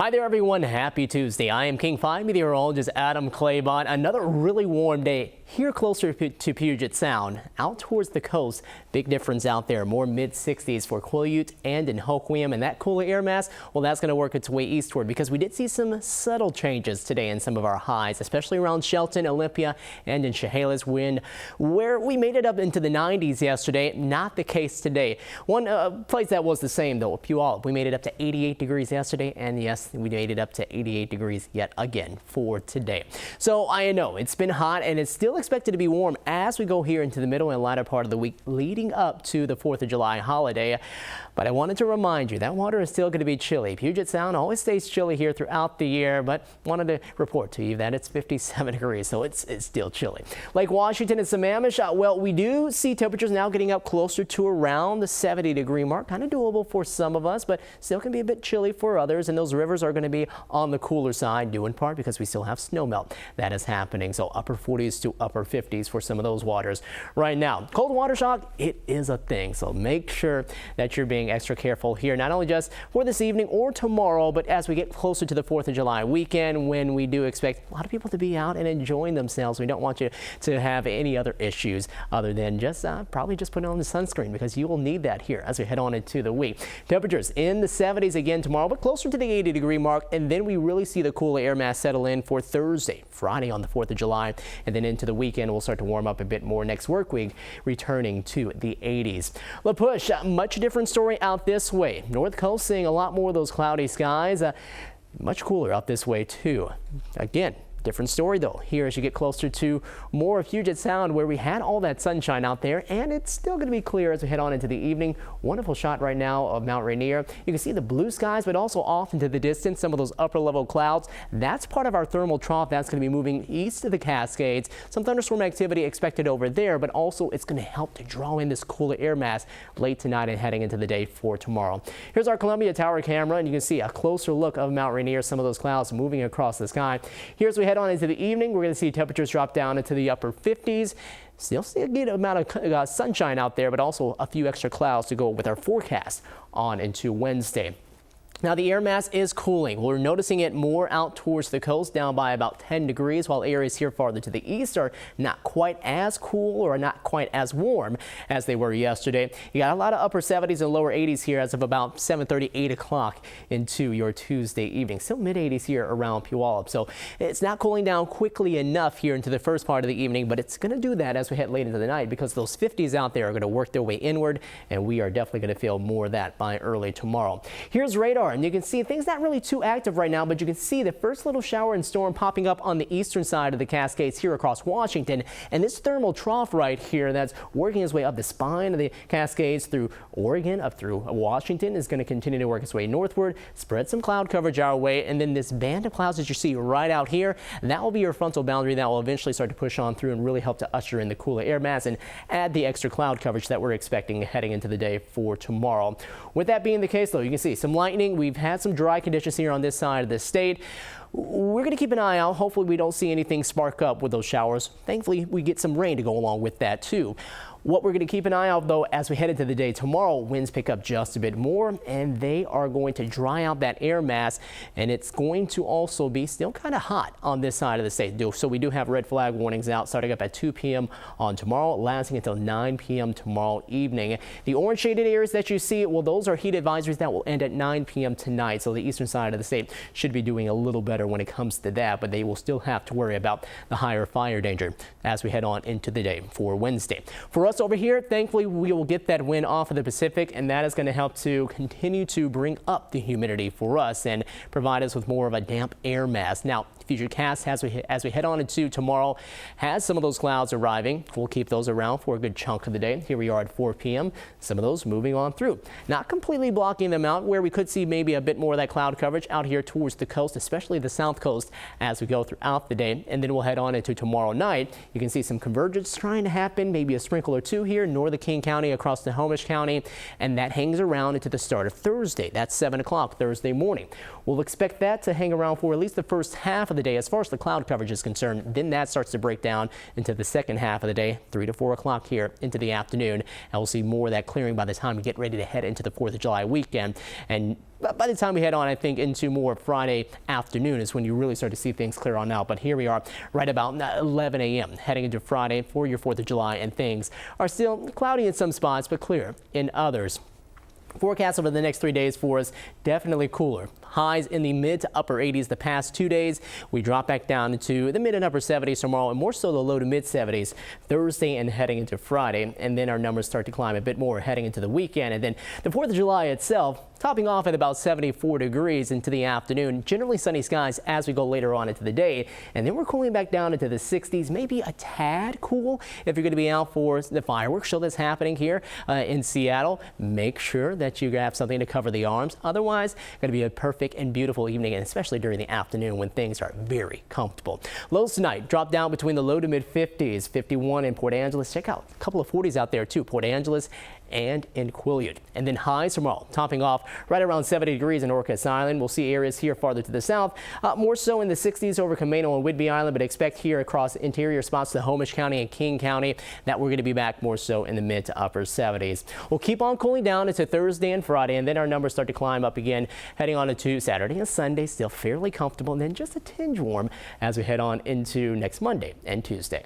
Hi there, everyone. Happy Tuesday. I am King 5 Meteorologist Adam Claibon. Another really warm day here closer to Puget Sound. Out towards the coast, big difference out there. More mid-60s for Quileute and in Hoquiam. And that cooler air mass, well, that's going to work its way eastward because we did see some subtle changes today in some of our highs, especially around Shelton, Olympia, and in Chehalis, where we made it up into the 90s yesterday. Not the case today. One place that was the same, though, Puyallup. We made it up to 88 degrees yesterday, and yes, we made it up to 88 degrees yet again for today. So I know it's been hot and it's still expected to be warm as we go here into the middle and latter part of the week leading up to the 4th of July holiday. But I wanted to remind you that water is still going to be chilly. Puget Sound always stays chilly here throughout the year, but wanted to report to you that it's 57 degrees, so it's still chilly. Lake Washington and Sammamish, well, we do see temperatures now getting up closer to around the 70-degree mark. Kind of doable for some of us, but still can be a bit chilly for others, and those rivers are going to be on the cooler side, due in part because we still have snow melt that is happening. So upper 40s to upper 50s for some of those waters right now. Cold water shock, it is a thing, so make sure that you're being extra careful here, not only just for this evening or tomorrow, but as we get closer to the 4th of July weekend, when we do expect a lot of people to be out and enjoying themselves. We don't want you to have any other issues other than just probably just putting on the sunscreen, because you will need that here as we head on into the week. Temperatures in the 70s again tomorrow, but closer to the 80-degree mark, and then we really see the cooler air mass settle in for Thursday, Friday on the 4th of July, and then into the weekend we'll start to warm up a bit more next work week, returning to the 80s. La Push, much different story out this way. North Coast seeing a lot more of those cloudy skies. Much cooler out this way too. Again, different story though here as you get closer to more of Puget Sound, where we had all that sunshine out there, and it's still going to be clear as we head on into the evening. Wonderful shot right now of Mount Rainier. You can see the blue skies, but also off into the distance some of those upper level clouds. That's part of our thermal trough that's going to be moving east of the Cascades. Some thunderstorm activity expected over there, but also it's going to help to draw in this cooler air mass late tonight and heading into the day for tomorrow. Here's our Columbia Tower camera, and you can see a closer look of Mount Rainier, some of those clouds moving across the sky. Here's we head on into the evening. We're going to see temperatures drop down into the upper 50s. Still see a good amount of sunshine out there, but also a few extra clouds to go with our forecast on into Wednesday. Now the air mass is cooling. We're noticing it more out towards the coast, down by about 10 degrees, while areas here farther to the east are not quite as cool or not quite as warm as they were yesterday. You got a lot of upper 70s and lower 80s here as of about 7:30, 8 o'clock into your Tuesday evening. Still mid 80s here around Puyallup. So it's not cooling down quickly enough here into the first part of the evening, but it's going to do that as we head late into the night, because those 50s out there are going to work their way inward, and we are definitely going to feel more of that by early tomorrow. Here's radar. And you can see things not really too active right now, but you can see the first little shower and storm popping up on the eastern side of the Cascades here across Washington. And this thermal trough right here that's working its way up the spine of the Cascades through Oregon, up through Washington, is going to continue to work its way northward, spread some cloud coverage our way. And then this band of clouds that you see right out here, that will be your frontal boundary that will eventually start to push on through and really help to usher in the cooler air mass and add the extra cloud coverage that we're expecting heading into the day for tomorrow. With that being the case, though, you can see some lightning. We've had some dry conditions here on this side of the state. We're going to keep an eye out. Hopefully we don't see anything spark up with those showers. Thankfully, we get some rain to go along with that too. What we're going to keep an eye out, though, as we head into the day tomorrow, winds pick up just a bit more, and they are going to dry out that air mass, and it's going to also be still kind of hot on this side of the state. So we do have red flag warnings out starting up at 2 p.m. on tomorrow, lasting until 9 p.m. tomorrow evening. The orange shaded areas that you see, well, those are heat advisories that will end at 9 p.m. tonight. So the eastern side of the state should be doing a little better when it comes to that, but they will still have to worry about the higher fire danger as we head on into the day for Wednesday. For us over here, thankfully, we will get that wind off of the Pacific, and that is going to help to continue to bring up the humidity for us and provide us with more of a damp air mass. Now, Futurecast, as we head on into tomorrow, has some of those clouds arriving. We'll keep those around for a good chunk of the day. Here we are at 4 p.m. Some of those moving on through. Not completely blocking them out, where we could see maybe a bit more of that cloud coverage out here towards the coast, especially the south coast, as we go throughout the day. And then we'll head on into tomorrow night. You can see some convergence trying to happen, maybe a sprinkle or two here north of King County across Snohomish County, and that hangs around into the start of Thursday. That's 7 o'clock Thursday morning. We'll expect that to hang around for at least the first half of the the day as far as the cloud coverage is concerned. Then that starts to break down into the second half of the day, 3 to 4 o'clock here into the afternoon. And we'll see more of that clearing by the time we get ready to head into the 4th of July weekend. And by the time we head on, I think, into more Friday afternoon is when you really start to see things clear on out. But here we are right about 11 a.m. heading into Friday for your 4th of July, and things are still cloudy in some spots, but clear in others. Forecast over the next 3 days for us, definitely cooler. Highs in the mid to upper 80s the past 2 days. We drop back down into the mid and upper 70s tomorrow, and more so the low to mid 70s Thursday and heading into Friday. And then our numbers start to climb a bit more heading into the weekend. And then the 4th of July itself topping off at about 74 degrees into the afternoon. Generally sunny skies as we go later on into the day. And then we're cooling back down into the 60s, maybe a tad cool if you're going to be out for the fireworks show that's happening here in Seattle. Make sure that you have something to cover the arms. Otherwise, going to be a perfect and beautiful evening, and especially during the afternoon when things are very comfortable. Lows tonight drop down between the low to mid 50s, 51 in Port Angeles. Check out a couple of 40s out there too, Port Angeles and in Quileute. And then highs tomorrow topping off right around 70 degrees in Orcas Island. We'll see areas here farther to the south, more so in the 60s over Camano and Whidbey Island, but expect here across interior spots to Homish County and King County that we're going to be back more so in the mid to upper 70s. We'll keep on cooling down into Thursday and Friday, and then our numbers start to climb up again heading on into Saturday and Sunday, still fairly comfortable, and then just a tinge warm as we head on into next Monday and Tuesday.